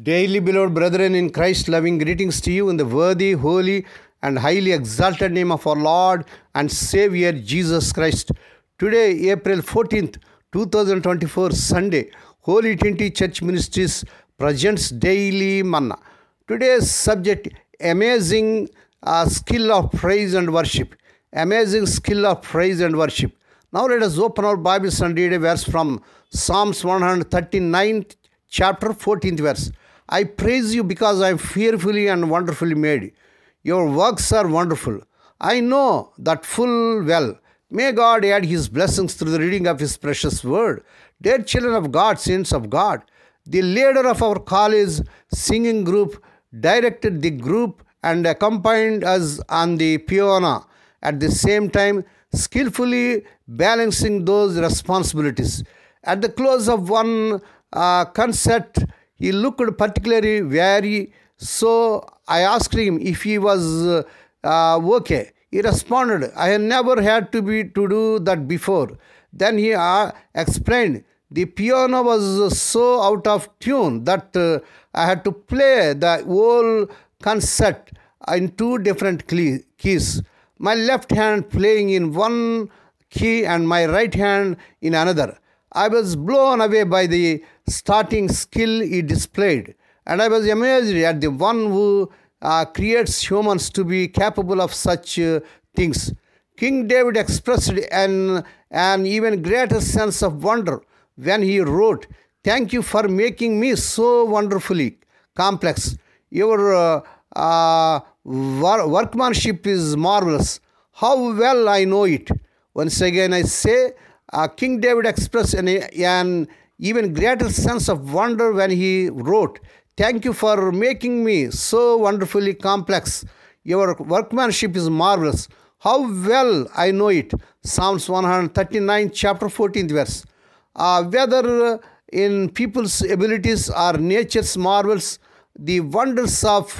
Daily beloved brethren in Christ, loving greetings to you in the worthy, holy, and highly exalted name of our Lord and Savior Jesus Christ. Today, April 14th, 2024, Sunday, Holy Trinity Church Ministries presents Daily Manna. Today's subject, amazing skill of praise and worship. Amazing skill of praise and worship. Now let us open our Bibles and read a verse from Psalms 139, chapter 14th verse. I praise you because I am fearfully and wonderfully made. Your works are wonderful. I know that full well. May God add His blessings through the reading of His precious word. Dear children of God, saints of God, the leader of our college singing group directed the group and accompanied us on the piano, at the same time skillfully balancing those responsibilities. At the close of one concert, he looked particularly weary, so I asked him if he was okay. He responded, I have never had to do that before. Then he explained, the piano was so out of tune that I had to play the whole concert in two different keys. My left hand playing in one key and my right hand in another. I was blown away by the starting skill he displayed, and I was amazed at the one who creates humans to be capable of such things. King David expressed an even greater sense of wonder when he wrote, "Thank you for making me so wonderfully complex. Your workmanship is marvelous. How well I know it." Once again I say, King David expressed an even greater sense of wonder when he wrote, "Thank you for making me so wonderfully complex. Your workmanship is marvelous. How well I know it." Psalms 139, chapter 14th verse. Whether in people's abilities or nature's marvels, the wonders of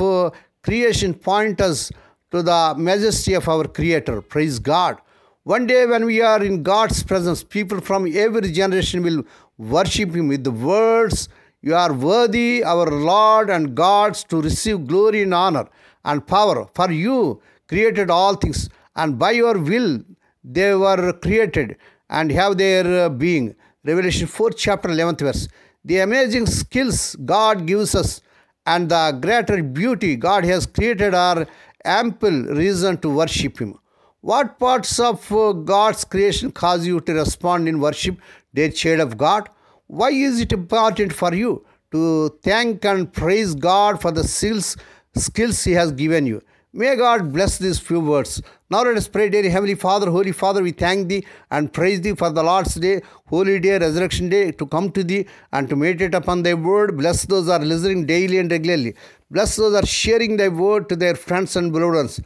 creation point us to the majesty of our Creator. Praise God. One day when we are in God's presence, people from every generation will worship Him with the words, "You are worthy, our Lord and God, to receive glory and honor and power. For you created all things, and by your will they were created and have their being." Revelation 4, chapter 11th verse. The amazing skills God gives us and the greater beauty God has created are ample reason to worship Him. What parts of God's creation cause you to respond in worship, dear child of God? Why is it important for you to thank and praise God for the skills He has given you? May God bless these few words. Now let us pray. Dear Heavenly Father, Holy Father, we thank Thee and praise Thee for the Lord's Day, Holy Day, Resurrection Day, to come to Thee and to meditate upon Thy word. Bless those who are listening daily and regularly. Bless those who are sharing Thy word to their friends and beloved ones.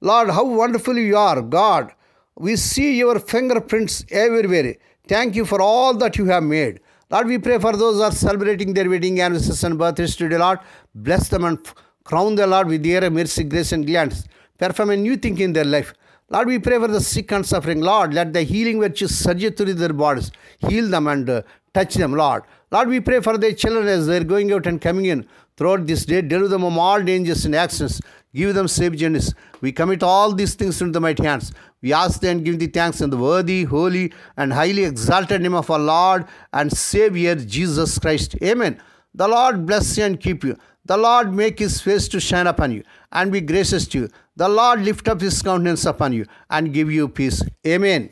Lord, how wonderful You are, God. We see Your fingerprints everywhere. Thank You for all that You have made. Lord, we pray for those who are celebrating their wedding anniversaries and birthdays today, Lord. Bless them and crown them, Lord, with Your mercy, grace, and gladness. Perform a new thing in their life. Lord, we pray for the sick and suffering. Lord, let the healing virtue surge through their bodies. Heal them and touch them, Lord. Lord, we pray for their children as they are going out and coming in throughout this day. Deliver them from all dangers and accidents. Give them safe journeys. We commit all these things into the mighty hands. We ask Thee and give Thee thanks in the worthy, holy, and highly exalted name of our Lord and Savior Jesus Christ. Amen. The Lord bless you and keep you. The Lord make His face to shine upon you and be gracious to you. The Lord lift up His countenance upon you and give you peace. Amen.